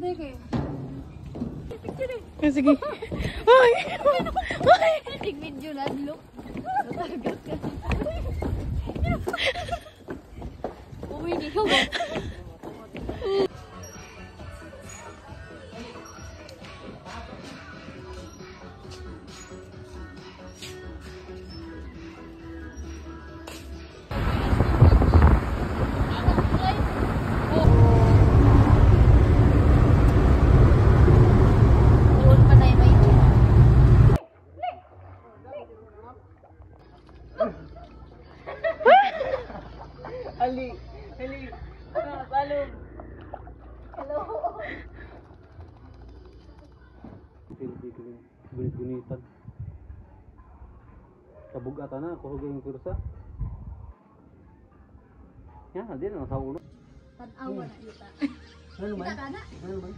Sige. Ay! Ay! Tig-video na, look. Matagat ka. Uy, di ko ba? Ali! Ali! Palong! Hello. Gunit-gunitan. Kabugatan na, kuhugay yung kursa. Yan, di na sa ulo. Tanawa na yuta. Ano man? Kita ka na. Ano man?